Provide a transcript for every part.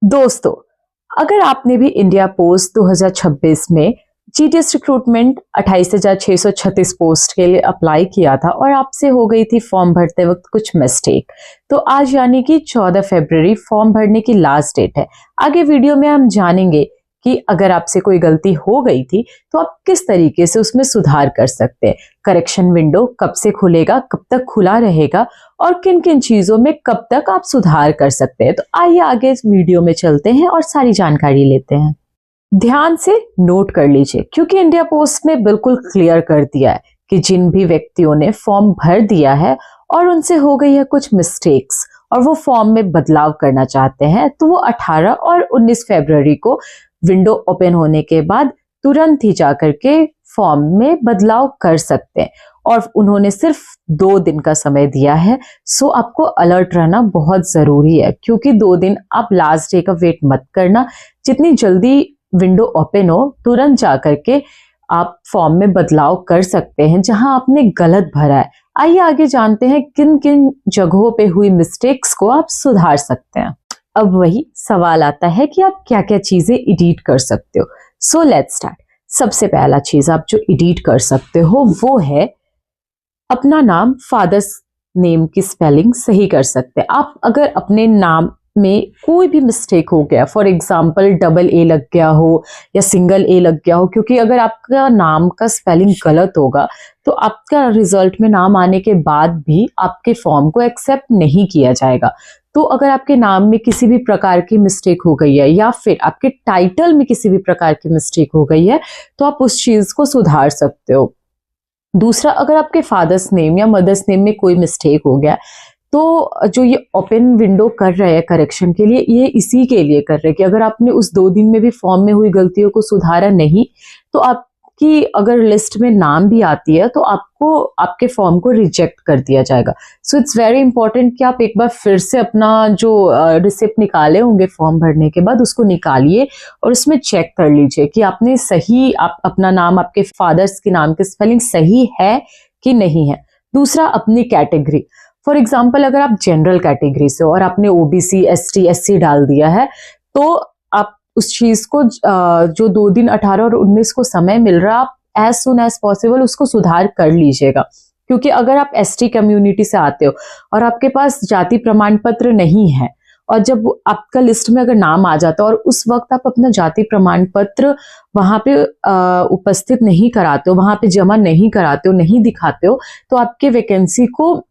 दोस्तों, अगर आपने भी इंडिया पोस्ट 2026 में जीटीएस रिक्रूटमेंट 28,636 पोस्ट के लिए अप्लाई किया था और आपसे हो गई थी फॉर्म भरते वक्त कुछ मिस्टेक, तो आज यानी कि 14 फरवरी फॉर्म भरने की लास्ट डेट है। आगे वीडियो में हम जानेंगे कि अगर आपसे कोई गलती हो गई थी तो आप किस तरीके से उसमें सुधार कर सकते हैं, करेक्शन विंडो कब से खुलेगा, कब तक खुला रहेगा और किन किन चीजों में कब तक आप सुधार कर सकते हैं। तो आइए आगे इस वीडियो में चलते हैं और सारी जानकारी लेते हैं। ध्यान से नोट कर लीजिए क्योंकि इंडिया पोस्ट ने बिल्कुल क्लियर कर दिया है कि जिन भी व्यक्तियों ने फॉर्म भर दिया है और उनसे हो गई है कुछ मिस्टेक्स और वो फॉर्म में बदलाव करना चाहते हैं, तो वो 18 और 19 फरवरी को विंडो ओपन होने के बाद तुरंत ही जाकर के फॉर्म में बदलाव कर सकते हैं। और उन्होंने सिर्फ 2 दिन का समय दिया है, सो आपको अलर्ट रहना बहुत जरूरी है क्योंकि 2 दिन आप लास्ट डे का वेट मत करना। जितनी जल्दी विंडो ओपन हो तुरंत जाकर के आप फॉर्म में बदलाव कर सकते हैं जहां आपने गलत भरा है। आइए आगे जानते हैं किन किन जगहों पे हुई मिस्टेक्स को आप सुधार सकते हैं। अब वही सवाल आता है कि आप क्या क्या चीजें एडिट कर सकते हो। So let's start. सबसे पहला चीज आप जो एडिट कर सकते हो वो है अपना नाम, फादर्स नेम की स्पेलिंग सही कर सकते हैं आप। अगर अपने नाम में कोई भी मिस्टेक हो गया, फॉर एग्जाम्पल डबल ए लग गया हो या सिंगल ए लग गया हो, क्योंकि अगर आपका नाम का स्पेलिंग गलत होगा तो आपका रिजल्ट में नाम आने के बाद भी आपके फॉर्म को एक्सेप्ट नहीं किया जाएगा। तो अगर आपके नाम में किसी भी प्रकार की मिस्टेक हो गई है या फिर आपके टाइटल में किसी भी प्रकार की मिस्टेक हो गई है तो आप उस चीज को सुधार सकते हो। दूसरा, अगर आपके फादर्स नेम या मदर्स नेम में कोई मिस्टेक हो गया तो जो ये ओपन विंडो कर रहे हैं करेक्शन के लिए, ये इसी के लिए कर रहे हैं कि अगर आपने उस 2 दिन में भी फॉर्म में हुई गलतियों को सुधारा नहीं तो आपकी अगर लिस्ट में नाम भी आती है तो आपको आपके फॉर्म को रिजेक्ट कर दिया जाएगा। सो इट्स वेरी इंपॉर्टेंट कि आप एक बार फिर से अपना जो रिसिप्ट निकाले होंगे फॉर्म भरने के बाद उसको निकालिए और उसमें चेक कर लीजिए कि आपने सही अपना नाम, आपके फादर्स के नाम की स्पेलिंग सही है कि नहीं है। दूसरा, अपनी कैटेगरी। फॉर एग्जाम्पल अगर आप जनरल कैटेगरी से हो और आपने ओबीसी, एसटी, एससी डाल दिया है तो आप उस चीज को जो 2 दिन 18 और 19 को समय मिल रहा है, आप एज सुन एज पॉसिबल उसको सुधार कर लीजिएगा। क्योंकि अगर आप एसटी कम्युनिटी से आते हो और आपके पास जाति प्रमाण पत्र नहीं है और जब आपका लिस्ट में अगर नाम आ जाता है और उस वक्त आप अपना जाति प्रमाण पत्र वहां पे उपस्थित नहीं कराते हो, वहां पे जमा नहीं कराते हो, नहीं दिखाते हो, तो आपके वैकेंसी को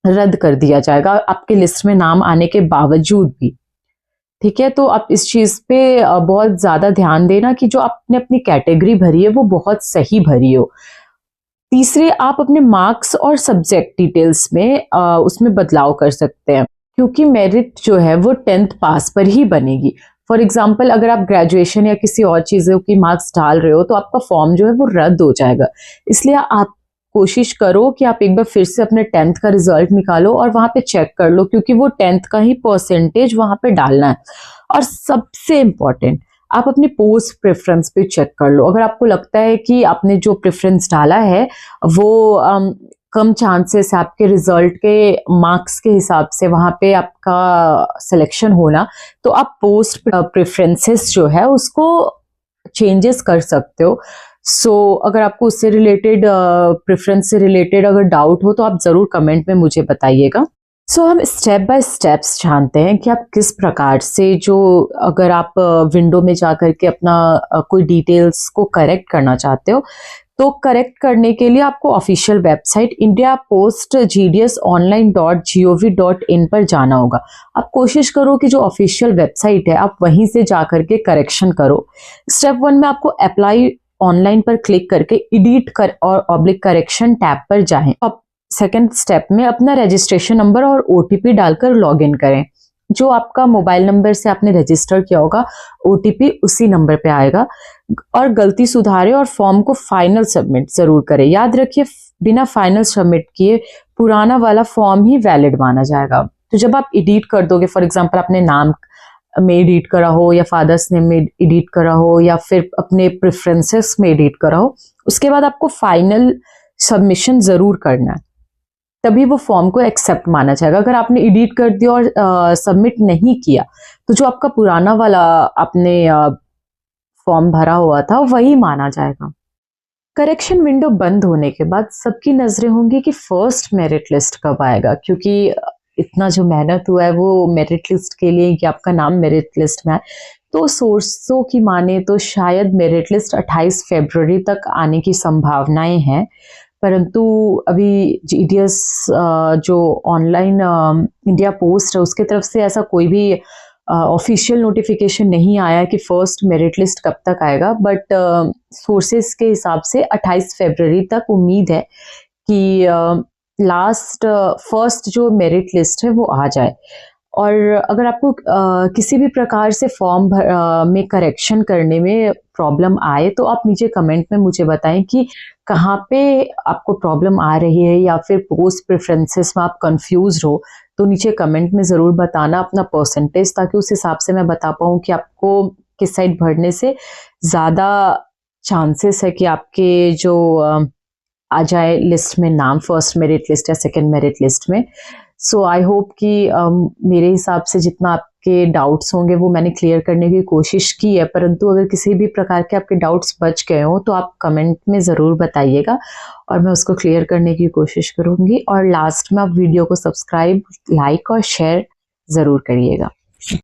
रद्द कर दिया जाएगा आपके लिस्ट में नाम आने के बावजूद भी। ठीक है, तो आप इस चीज पे बहुत ज्यादा ध्यान देना कि जो आपने अपनी कैटेगरी भरी है वो बहुत सही भरी हो। तीसरे, आप अपने मार्क्स और सब्जेक्ट डिटेल्स में उसमें बदलाव कर सकते हैं क्योंकि मेरिट जो है वो 10th पास पर ही बनेगी। फॉर एग्जाम्पल अगर आप ग्रेजुएशन या किसी और चीजों की मार्क्स डाल रहे हो तो आपका फॉर्म जो है वो रद्द हो जाएगा। इसलिए आप कोशिश करो कि आप एक बार फिर से अपने 10th का रिजल्ट निकालो और वहां पे चेक कर लो क्योंकि वो 10th का ही परसेंटेज वहां पे डालना है। और सबसे इम्पोर्टेंट, आप अपनी पोस्ट प्रेफरेंस पे चेक कर लो। अगर आपको लगता है कि आपने जो प्रेफरेंस डाला है वो कम चांसेस है आपके रिजल्ट के मार्क्स के हिसाब से वहां पे आपका सिलेक्शन होना, तो आप पोस्ट प्रेफरेंसेस जो है उसको चेंजेस कर सकते हो। सो अगर आपको उससे रिलेटेड प्रेफरेंस से रिलेटेड अगर डाउट हो तो आप जरूर कमेंट में मुझे बताइएगा। सो हम स्टेप बाय स्टेप्स जानते हैं कि आप किस प्रकार से, जो अगर आप विंडो में जाकर के अपना कोई डिटेल्स को करेक्ट करना चाहते हो तो करेक्ट करने के लिए आपको ऑफिशियल वेबसाइट indiapost.gdsonline.gov.in पर जाना होगा। आप कोशिश करो कि जो ऑफिशियल वेबसाइट है आप वहीं से जाकर के करेक्शन करो। स्टेप 1 में आपको अप्लाई ऑनलाइन पर क्लिक करके एडिट कर और ऑब्लिक करेक्शन टैब पर जाएं। अब सेकंड स्टेप में अपना रजिस्ट्रेशन नंबर और ओटीपी डालकर लॉगिन करें। जो आपका मोबाइल नंबर से आपने रजिस्टर किया होगा ओटीपी उसी नंबर पे आएगा और गलती सुधारें और फॉर्म को फाइनल सबमिट जरूर करें। याद रखिए, बिना फाइनल सबमिट किए पुराना वाला फॉर्म ही वैलिड माना जाएगा। तो जब आप एडिट कर दोगे, फॉर एग्जाम्पल अपने नाम में एडिट करा हो या फादर्स नेम में एडिट करा हो या फिर अपने प्रेफरेंसेस में एडिट करा हो, उसके बाद आपको फाइनल सबमिशन जरूर करना है। तभी वो फॉर्म को एक्सेप्ट माना जाएगा। अगर आपने एडिट कर दिया और सबमिट नहीं किया तो जो आपका पुराना वाला आपने फॉर्म भरा हुआ था वही माना जाएगा। करेक्शन विंडो बंद होने के बाद सबकी नजरें होंगी कि फर्स्ट मेरिट लिस्ट कब आएगा, क्योंकि इतना जो मेहनत हुआ है वो मेरिट लिस्ट के लिए कि आपका नाम मेरिट लिस्ट में है। तो सोर्सों की माने तो शायद मेरिट लिस्ट 28 फरवरी तक आने की संभावनाएं हैं, परंतु अभी जीडीएस जो ऑनलाइन इंडिया पोस्ट है उसके तरफ से ऐसा कोई भी ऑफिशियल नोटिफिकेशन नहीं आया कि फर्स्ट मेरिट लिस्ट कब तक आएगा। बट सोर्सेस के हिसाब से 28 फरवरी तक उम्मीद है कि लास्ट फर्स्ट जो मेरिट लिस्ट है वो आ जाए। और अगर आपको किसी भी प्रकार से फॉर्म में करेक्शन करने में प्रॉब्लम आए तो आप नीचे कमेंट में मुझे बताएं कि कहाँ पे आपको प्रॉब्लम आ रही है, या फिर पोस्ट प्रेफरेंसेस में आप कंफ्यूज हो तो नीचे कमेंट में ज़रूर बताना अपना परसेंटेज, ताकि उस हिसाब से मैं बता पाऊँ कि आपको किस साइड भरने से ज़्यादा चांसेस है कि आपके जो आ जाए लिस्ट में नाम, फर्स्ट मेरिट लिस्ट या सेकंड मेरिट लिस्ट में। सो आई होप कि मेरे हिसाब से जितना आपके डाउट्स होंगे वो मैंने क्लियर करने की कोशिश की है, परंतु अगर किसी भी प्रकार के आपके डाउट्स बच गए हो तो आप कमेंट में ज़रूर बताइएगा और मैं उसको क्लियर करने की कोशिश करूँगी। और लास्ट में आप वीडियो को सब्सक्राइब, लाइक और शेयर ज़रूर करिएगा।